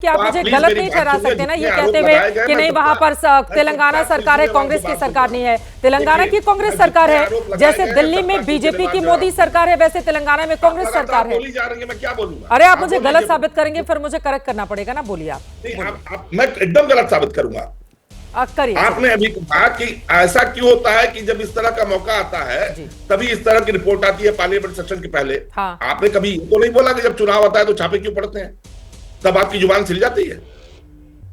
कि आप मुझे गलत नहीं ठहरा सकते ना ये कहते हुए कि नहीं वहां पर तेलंगाना सरकार है, कांग्रेस की सरकार नहीं है। तेलंगाना की कांग्रेस सरकार है, जैसे दिल्ली में बीजेपी की मोदी सरकार है वैसे तेलंगाना में कांग्रेस सरकार है। मैं क्या बोलूंगा? अरे आप मुझे गलत साबित करेंगे फिर मुझे करेक्ट करना पड़ेगा ना। बोलिए आप। मैं एकदम गलत साबित करूंगा। करिए। आपने अभी कहा कि ऐसा क्यों होता है कि जब इस तरह का मौका आता है तभी इस तरह की रिपोर्ट आती है पार्लियामेंट सेशन के पहले। हाँ। आपने कभी तो नहीं बोला कि जब चुनाव आता है तो छापे क्यों पड़ते हैं, तब आपकी जुबान सिल जाती है।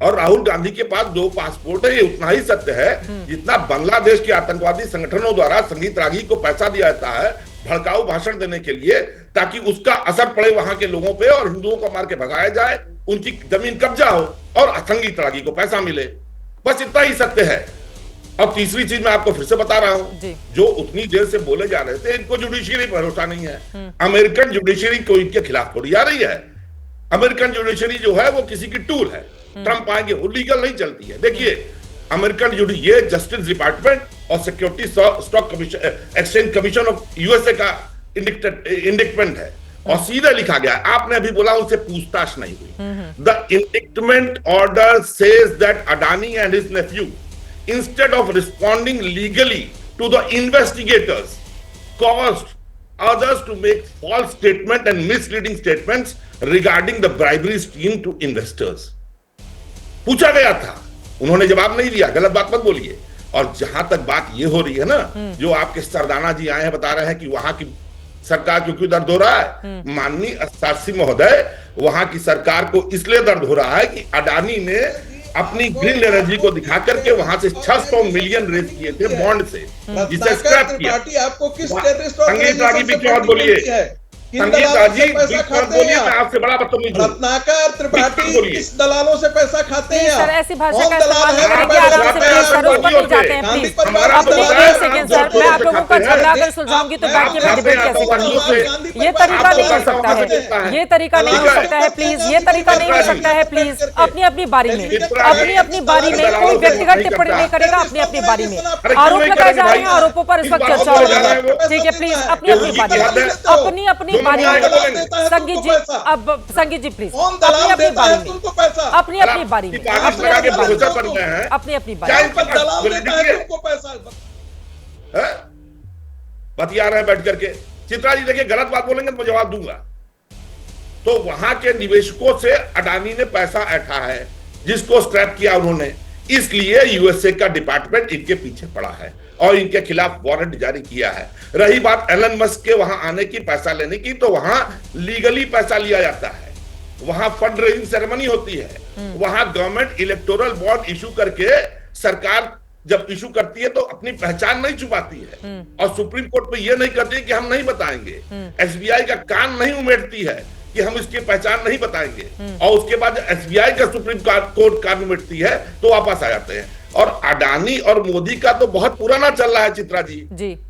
और राहुल गांधी के पास जो पासपोर्ट है ये उतना ही सत्य है जितना बांग्लादेश के आतंकवादी संगठनों द्वारा संगीत रागी को पैसा दिया जाता है भड़काऊ भाषण देने के लिए, ताकि उसका असर पड़े वहां के लोगों पे और हिंदुओं को मार के भगाया जाए, उनकी जमीन कब्जा हो और संगीत रागी को पैसा मिले। बस इतना ही सत्य है। अब तीसरी चीज मैं आपको फिर से बता रहा हूं, जो उतनी देर से बोले जा रहे थे इनको जुडिशियरी पर भरोसा नहीं है। अमेरिकन जुडिशियरी को इनके खिलाफ थोड़ी आ रही है। अमेरिकन जुडिशरी जो है वो किसी की टूल है। ट्रंप आएंगे वो लीगल नहीं चलती है। देखिए अमेरिकन ये जस्टिस डिपार्टमेंट और security stock exchange commission of USA का इंडिक्टमेंट है और सीधे लिखा गया है। आपने अभी बोला उनसे पूछताछ नहीं हुई। The indictment order says that Adani and his nephew instead of responding legally to the investigators caused others to make false statement and misleading statements regarding the bribery scheme to investors। पूछा गया था, उन्होंने जवाब नहीं दिया। गलत बात मत बोलिए। और जहां तक बात ये हो रही है ना, जो आपके सरदाना जी आए हैं बता रहे हैं कि वहां की सरकार को क्यों दर्द हो रहा है, माननीय शास्त्री महोदय, वहां की सरकार को इसलिए दर्द हो रहा है कि अडानी ने अपनी ग्रीन एनर्जी को दिखा करके वहां से 600 मिलियन रेज किए थे बॉन्ड से, जिसे स्क्रैप किया। आपको किस टेररिस्ट संगीत रागी भी क्यों बोलिए, संगीत राजी बोलिए, आपसे बड़ा बदतमीज हूं। रत्नाकर त्रिपाठी किस दलालों से पैसा खाते हैं? सर ऐसी भाषा का इस्तेमाल नहीं करेंगे, आराम से प्लीज सर ऊपर नहीं जाते हैं प्लीज। अपने एक सेकंड सर, मैं आप लोगों को झगड़ा कर सुलझाऊंगी तो बैठ के मैं डिबेट कैसे करूंगी? ये तरीका नहीं हो सकता है, ये तरीका नहीं हो सकता है प्लीज, ये तरीका नहीं हो सकता है प्लीज। अपनी अपनी बारी में, अपनी अपनी बारी में कोई व्यक्तिगत टिप्पणी नहीं करेगा। अपनी अपनी बारी में आरोप लगाए जा रहे हैं, आरोपों पर इस वक्त चर्चा हो रही है। ठीक है प्लीज, अपनी अपनी बारी में, अपनी अपनी बारी में। संगीत जी, अब संगीत जी प्लीज अपनी अपनी बारी में, अपनी अपनी बारी में, अपनी अपनी बारी बतिया रहे हैं बैठ करके। चित्रा जी देखिए, गलत बात बोलेंगे तो मैं जवाब दूंगा। तो वहां के निवेशकों से अडानी ने पैसा ऐठा है जिसको स्क्रैप किया उन्होंने, इसलिए यूएसए का डिपार्टमेंट इनके पीछे पड़ा है और इनके खिलाफ वारंट जारी किया है। रही बात एलन मस्क के वहां आने की, पैसा लेने की, तो वहां लीगली पैसा लिया जाता है, वहां फंड रेजिंग सेरेमनी होती है, वहां गवर्नमेंट इलेक्टोरल बॉन्ड इशू करके सरकार जब इशू करती है तो अपनी पहचान नहीं छुपाती है और सुप्रीम कोर्ट पे ये नहीं करती है कि हम नहीं बताएंगे। एसबीआई का कान नहीं उमेटती है कि हम इसकी पहचान नहीं बताएंगे, और उसके बाद एसबीआई का सुप्रीम कोर्ट कान उमेटती है तो वापस आ जाते हैं। और अडानी और मोदी का तो बहुत पुराना चल रहा है चित्रा जी।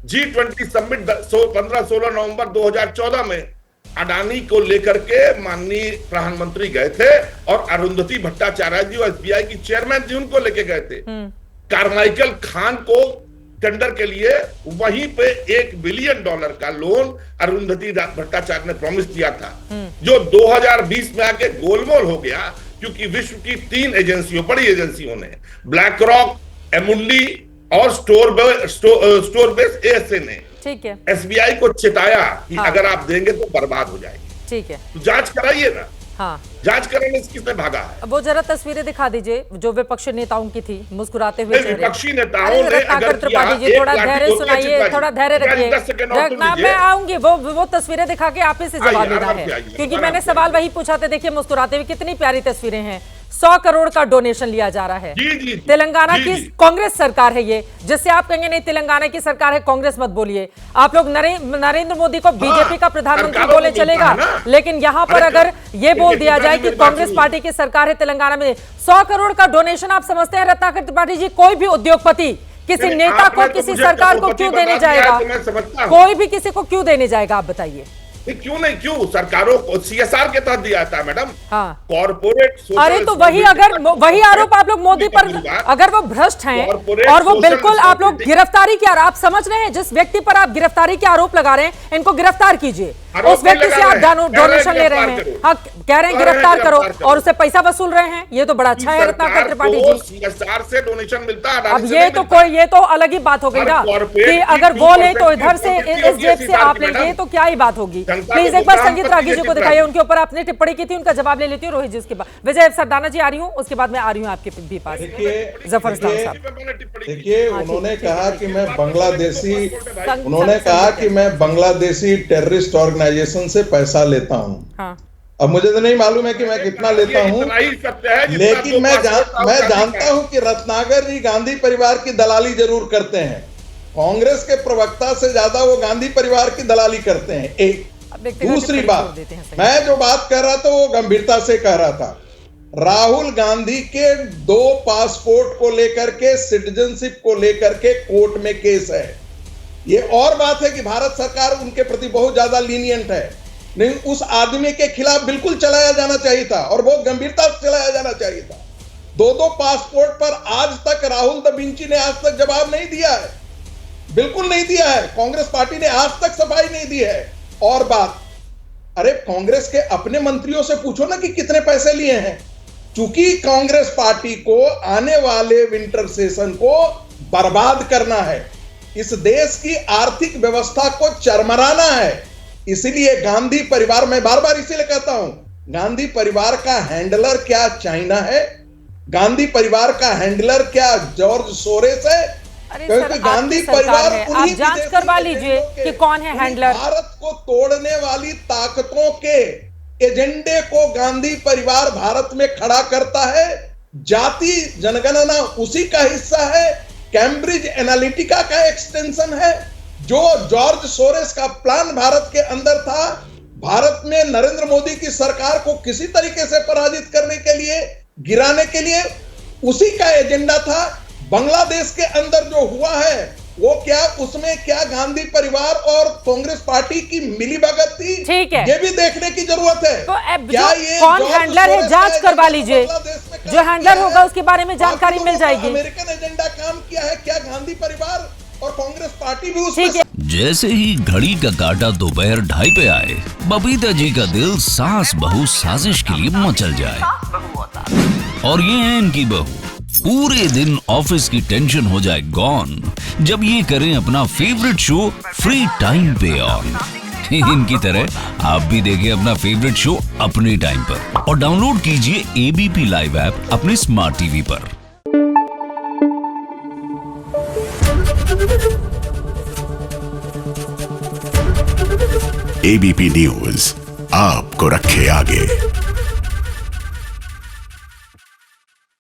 G20 समिट 15-16 नवंबर 2014 में अडानी को लेकर के माननीय प्रधानमंत्री गए थे और अरुंधति भट्टाचार्य जी और एसबीआई की चेयरमैन जी उनको लेके गए थे। कारमाइकल खान को टेंडर के लिए वहीं पे $1 बिलियन का लोन अरुंधति भट्टाचार्य ने प्रॉमिस किया था, जो 2020 में आके गोलमोल हो गया क्योंकि विश्व की 3 एजेंसियों, बड़ी एजेंसियों ने, ब्लैक रॉक, एमुंडी और स्टोर बेस एएसए ने, ठीक है, एसबीआई को चिताया कि अगर आप देंगे तो बर्बाद हो जाएगी। ठीक है, तो जांच कराइए ना। हाँ, जांच कराने से किसने भागा है? वो जरा तस्वीरें दिखा दीजिए जो विपक्षी नेताओं की थी, मुस्कुराते हुए विपक्षी नेताओं ने अगर त्रिपाठी जी थोड़ा धैर्य सुनाइए, थोड़ा धैर्य रखिए। मैं आऊंगी, वो तस्वीरें दिखा के आप ही से जवाब देना है क्योंकि मैंने सवाल वही पूछा था। देखिए मुस्कुराते हुए कितनी प्यारी तस्वीरें हैं। 100 करोड़ का डोनेशन लिया जा रहा है। तेलंगाना की कांग्रेस सरकार है ये, जिससे आप कहेंगे नहीं तेलंगाना की सरकार है कांग्रेस मत बोलिए। आप लोग नरेंद्र मोदी को बीजेपी का प्रधानमंत्री बोले चलेगा, लेकिन यहां पर अगर ये बोल दिया जाए कि कांग्रेस पार्टी की सरकार है तेलंगाना में, 100 करोड़ का डोनेशन आप समझते हैं रत्नाकर त्रिपाठी जी कोई भी उद्योगपति किसी नेता को, किसी सरकार को क्यों देने जाएगा? कोई भी किसी को क्यों देने जाएगा? आप बताइए। क्यों नहीं, क्यों सरकारों को सीएसआर के तहत दिया जाता है मैडम। हाँ, कॉर्पोरेट। अरे तो वही, अगर वही आरोप आप लोग मोदी पर, अगर वो भ्रष्ट हैं और वो बिल्कुल आप लोग गिरफ्तारी की, आप समझ रहे हैं जिस व्यक्ति पर आप गिरफ्तारी के आरोप लगा रहे हैं इनको गिरफ्तार कीजिए। उस व्यक्ति से आप डोनेशन ले रहे हैं, हाँ कह रहे हैं गिरफ्तार करो और उससे पैसा वसूल रहे हैं, ये तो बड़ा अच्छा है रत्नाकर त्रिपाठी जी। CSR से डोनेशन मिलता है। अब ये तो अलग ही बात हो गई ना कि अगर वो ले तो इधर से इस जेब से आप लेंगे तो क्या ही बात होगी। प्लीज एक बार संगीत रागी जी को दिखाइए, उनके ऊपर आपने टिप्पणी की थी, उनका जवाब ले लेती हूँ रोहित जी उसके बाद। विजय सरदाना जी आ रही हूँ, उसके बाद मैं आ रही हूँ आपके भी पास। जफर इस्लाम साहब देखिए, उन्होंने कहा कि मैं बांग्लादेशी टेररिस्ट ऑर्गेनाइजेशन से पैसा लेता हूं। हाँ। अब मुझे तो नहीं मालूम है कि मैं कितना लेता हूं, लेकिन मैं जानता हूं कि रत्नाकर जी गांधी परिवार की दलाली जरूर करते हैं। कांग्रेस के प्रवक्ता से ज्यादा वो गांधी परिवार की दलाली करते हैं। एक दूसरी बात, मैं जो बात कर रहा था वो गंभीरता से कह रहा था। राहुल गांधी के 2 पासपोर्ट को लेकर के, सिटीजनशिप को लेकर के कोर्ट में केस है। ये और बात है कि भारत सरकार उनके प्रति बहुत ज्यादा लीनियंट है, नहीं उस आदमी के खिलाफ बिल्कुल चलाया जाना चाहिए था और बहुत गंभीरता से चलाया जाना चाहिए था। 2 पासपोर्ट पर आज तक राहुल द विंची ने आज तक जवाब नहीं दिया है, बिल्कुल नहीं दिया है। कांग्रेस पार्टी ने आज तक सफाई नहीं दी है। और बात, अरे कांग्रेस के अपने मंत्रियों से पूछो ना कि कितने पैसे लिए हैं। चूंकि कांग्रेस पार्टी को आने वाले विंटर सेशन को बर्बाद करना है, इस देश की आर्थिक व्यवस्था को चरमराना है, इसलिए गांधी परिवार, मैं बार बार इसीलिए कहता हूं, गांधी परिवार का हैंडलर क्या चाइना है, गांधी परिवार का हैंडलर क्या जॉर्ज सोरेस है, क्योंकि गांधी परिवार आप जांच करवा लीजिए कि कौन है हैंडलर। भारत को तोड़ने वाली ताकतों के एजेंडे को गांधी परिवार भारत में खड़ा करता है। जाति जनगणना उसी का हिस्सा है, कैम्ब्रिज एनालिटिका का एक्सटेंशन है। जो जॉर्ज सोरेस का प्लान भारत के अंदर था, भारत में नरेंद्र मोदी की सरकार को किसी तरीके से पराजित करने के लिए, गिराने के लिए, उसी का एजेंडा था। बांग्लादेश के अंदर जो हुआ है वो क्या, उसमें क्या गांधी परिवार और कांग्रेस पार्टी की मिलीभगत थी? ठीक है, ये भी देखने की जरूरत है। तो क्या ये कौन हैंडलर है, जांच करवा लीजिए, जो हैंडलर होगा उसके बारे में जानकारी मिल जाएगी। अमेरिकन एजेंडा काम किया है क्या गांधी परिवार और कांग्रेस पार्टी भी उसमें? जैसे ही घड़ी का काटा दोपहर 2:30 पे आए, बबीता जी का दिल सास बहू साजिश के लिए मचल जाए। और ये है इनकी बहू, पूरे दिन ऑफिस की टेंशन हो जाए गॉन जब ये करें अपना फेवरेट शो फ्री टाइम पे ऑन। इनकी तरह आप भी देखें अपना फेवरेट शो अपने टाइम पर और डाउनलोड कीजिए ABP लाइव ऐप अपने स्मार्ट टीवी पर। ABP न्यूज आपको रखे आगे।